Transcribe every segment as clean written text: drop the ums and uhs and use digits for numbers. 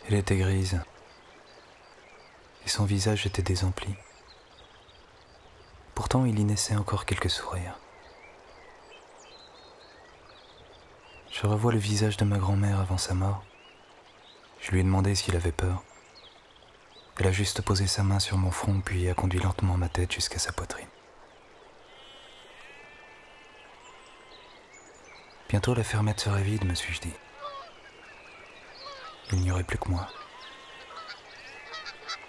Elle était grise, et son visage était désempli. Pourtant, il y naissait encore quelques sourires. Je revois le visage de ma grand-mère avant sa mort. Je lui ai demandé s'il avait peur. Elle a juste posé sa main sur mon front, puis a conduit lentement ma tête jusqu'à sa poitrine. Bientôt la fermette serait vide, me suis-je dit. Il n'y aurait plus que moi.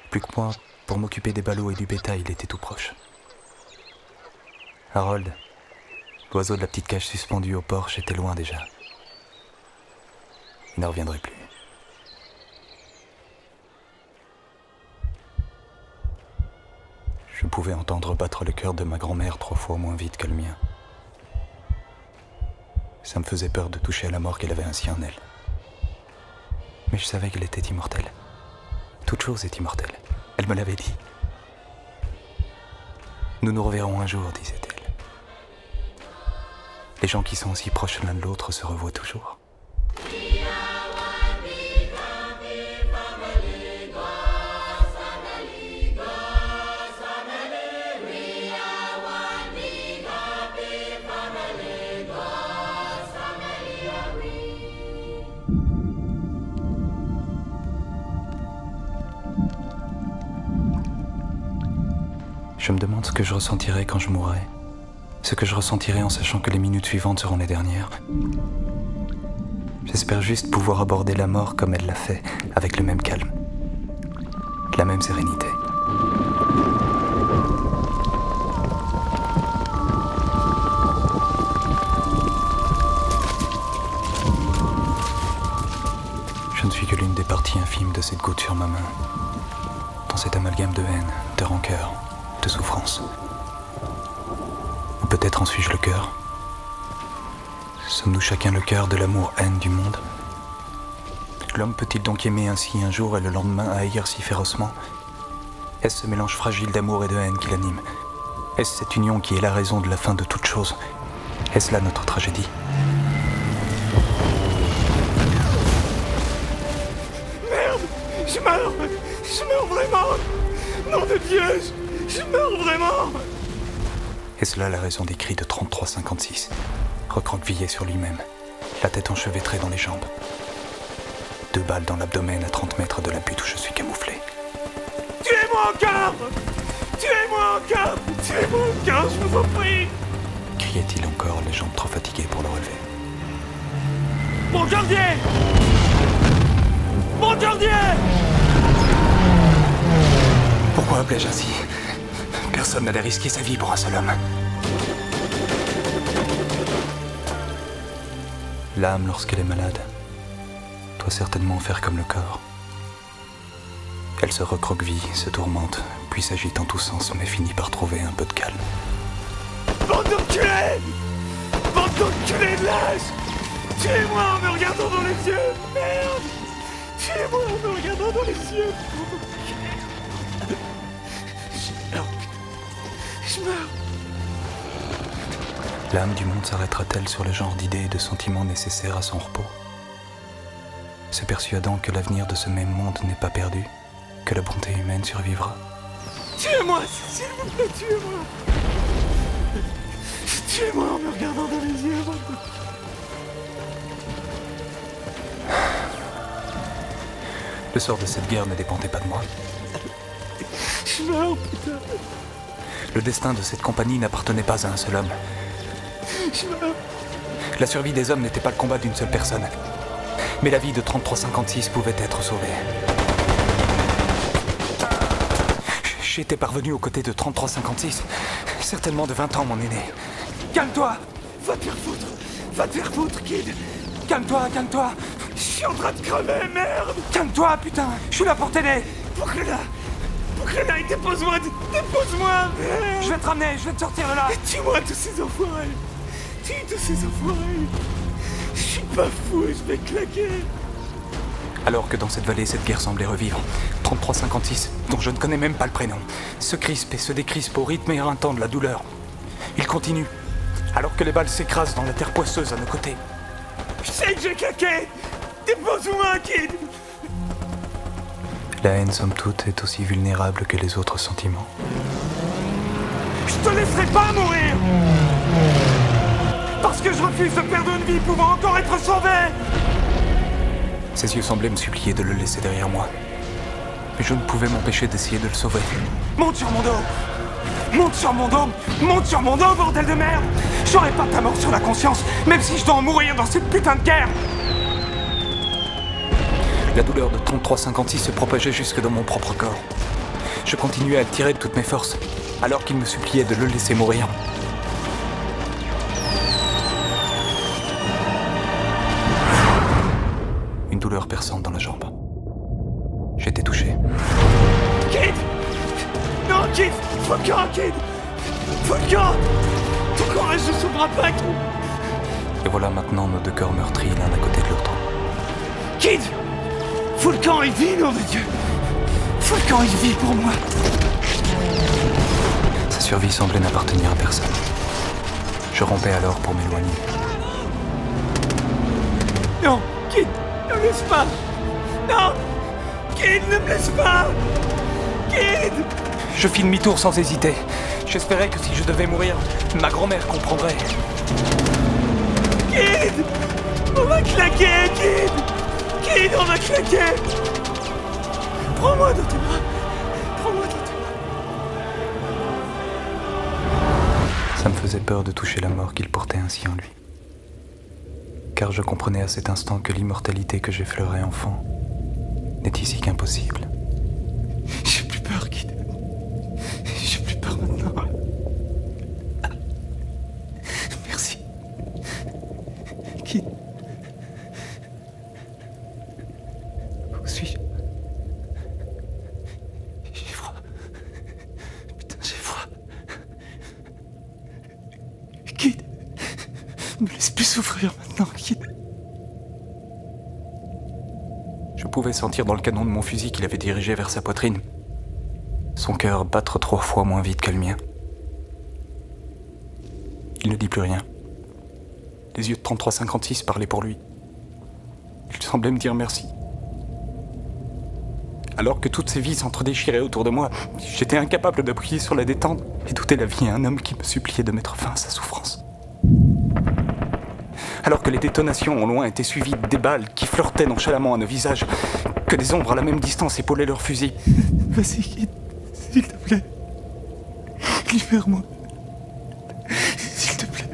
Plus que moi pour m'occuper des ballots et du bétail, il était tout proche. Harold, l'oiseau de la petite cage suspendue au porche, était loin déjà. Il ne reviendrait plus. Je pouvais entendre battre le cœur de ma grand-mère 3 fois moins vite que le mien. Ça me faisait peur de toucher à la mort qu'elle avait ainsi en elle. Mais je savais qu'elle était immortelle. Toute chose est immortelle. Elle me l'avait dit. Nous nous reverrons un jour, disait-elle. Les gens qui sont aussi proches l'un de l'autre se revoient toujours. Je me demande ce que je ressentirai quand je mourrai. Ce que je ressentirai en sachant que les minutes suivantes seront les dernières. J'espère juste pouvoir aborder la mort comme elle l'a fait, avec le même calme, la même sérénité. Je ne suis que l'une des parties infimes de cette goutte sur ma main, dans cet amalgame de haine, de rancœur, de souffrance. Ou peut-être en suis-je le cœur. Sommes-nous chacun le cœur de l'amour-haine du monde? L'homme peut-il donc aimer ainsi un jour et le lendemain haïr si férocement? Est-ce ce mélange fragile d'amour et de haine qui l'anime? Est-ce cette union qui est la raison de la fin de toute chose? Est-ce là notre tragédie? Merde! Je meurs vraiment! Nom de Dieu! Je meurs vraiment! Est-ce là la raison des cris de 33-56, recroquevillé sur lui-même, la tête enchevêtrée dans les jambes? 2 balles dans l'abdomen à 30 mètres de la butte où je suis camouflé. Tuez-moi encore! Tuez-moi encore! Tuez-moi encore, je vous en prie! Criait-il encore, les jambes trop fatiguées pour le relever. Mon gardien! Mon gardien! Pourquoi appelais-je ainsi? Personne n'allait risquer sa vie pour un seul homme. L'âme, lorsqu'elle est malade, doit certainement faire comme le corps. Elle se recroqueville, se tourmente, puis s'agite en tous sens, mais finit par trouver un peu de calme. Bande d'enculés! Bande d'enculés de lâches! Tuez-moi en me regardant dans les yeux! Merde! Tuez-moi en me regardant dans les yeux! Je meurs. L'âme du monde s'arrêtera-t-elle sur le genre d'idées et de sentiments nécessaires à son repos? Se persuadant que l'avenir de ce même monde n'est pas perdu, que la bonté humaine survivra? Tuez-moi, s'il vous plaît, tuez-moi! Tuez-moi en me regardant dans les yeux! Le sort de cette guerre ne dépendait pas de moi. Je meurs, putain! Le destin de cette compagnie n'appartenait pas à un seul homme. Je meurs! La survie des hommes n'était pas le combat d'une seule personne. Mais la vie de 33-56 pouvait être sauvée. J'étais parvenu aux côtés de 33-56. Certainement de 20 ans, mon aîné. Calme-toi! Va te faire foutre! Va te faire foutre, kid! Calme-toi, calme-toi! Je suis en train de crever, merde! Calme-toi, putain! Je suis là pour t'aider! Bouclez-la! Bouclez-la et dépose-moi! Dépose-moi! Merde! Je vais te ramener, je vais te sortir de là! Tue-moi tous ces enfoirés! Tue tous ces enfoirés! Je suis pas fou et je vais claquer! Alors que dans cette vallée, cette guerre semblait revivre. 33-56, dont je ne connais même pas le prénom, se crispe et se décrispe au rythme éreintant de la douleur. Il continue, alors que les balles s'écrasent dans la terre poisseuse à nos côtés. Je sais que j'ai claqué! Dépose-moi, kid! La haine, somme toute, est aussi vulnérable que les autres sentiments. Je te laisserai pas mourir! Parce que je refuse de perdre une vie pouvant encore être sauvée! Ses yeux semblaient me supplier de le laisser derrière moi. Mais je ne pouvais m'empêcher d'essayer de le sauver. Monte sur mon dos! Monte sur mon dos! Monte sur mon dos, bordel de merde! J'aurai pas ta mort sur la conscience, même si je dois en mourir dans cette putain de guerre! La douleur de 3356 se propageait jusque dans mon propre corps. Je continuais à le tirer de toutes mes forces, alors qu'il me suppliait de le laisser mourir. Une douleur perçante dans la jambe. J'étais touché. Kid! Non, Kid! Faut le camp, Kid! Faut le camp! Ton courage ne sauvera pas, Kid! Et voilà maintenant nos deux corps meurtris l'un à côté de l'autre. Kid! Faut le camp, il vit, nom de Dieu! Faut le camp, il vit pour moi! Sa survie semblait n'appartenir à personne. Je rampais alors pour m'éloigner. Non, Kid! Ne me laisse pas! Non! Kid, ne me laisse pas! Kid! Je fis demi-tour sans hésiter. J'espérais que si je devais mourir, ma grand-mère comprendrait. Kid! On va claquer, Kid! Kid, on va claquer! Prends-moi dans tes bras! Prends-moi dans tes bras! Ça me faisait peur de toucher la mort qu'il portait ainsi en lui. Car je comprenais à cet instant que l'immortalité que j'effleurais enfant n'est ici qu'impossible. J'ai plus peur, Kid. J'ai plus peur maintenant. Merci. Kid. Où suis-je? J'ai froid. Putain, j'ai froid. Kid. Ne me laisse plus souffrir maintenant, Kid. Je pouvais sentir dans le canon de mon fusil qu'il avait dirigé vers sa poitrine. Son cœur battre 3 fois moins vite que le mien. Il ne dit plus rien. Les yeux de 3356 parlaient pour lui. Il semblait me dire merci. Alors que toutes ces vies s'entre-déchiraient autour de moi, j'étais incapable d'appuyer sur la détente et d'ôter la vie à un homme qui me suppliait de mettre fin à sa souffrance. Alors que les détonations au loin étaient suivies des balles qui flirtaient nonchalamment à nos visages, que des ombres à la même distance épaulaient leurs fusils. Vas-y, Kid, s'il te plaît. Libère-moi. S'il te plaît.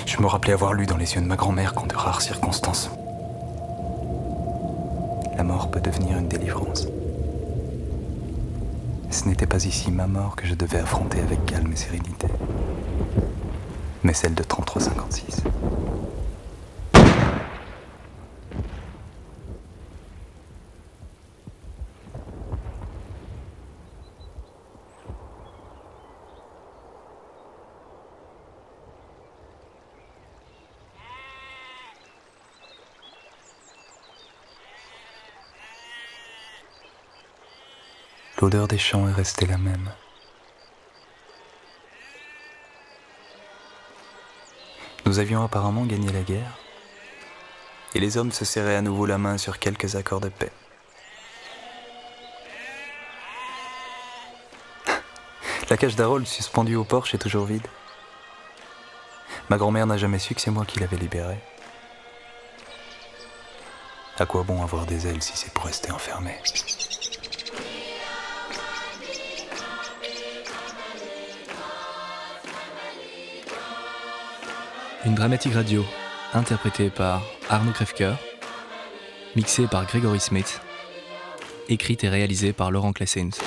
Je me rappelais avoir lu dans les yeux de ma grand-mère qu'en de rares circonstances, la mort peut devenir une délivrance. Ce n'était pas ici ma mort que je devais affronter avec calme et sérénité, mais celle de 3356. L'odeur des champs est restée la même. Nous avions apparemment gagné la guerre, et les hommes se serraient à nouveau la main sur quelques accords de paix. La cage d'Harold suspendue au porche est toujours vide. Ma grand-mère n'a jamais su que c'est moi qui l'avais libérée. À quoi bon avoir des ailes si c'est pour rester enfermé ? Une dramatique radio, interprétée par Arnaud Crèvecoeur, mixée par Grégory Smith, écrite et réalisée par Laurent Claessens.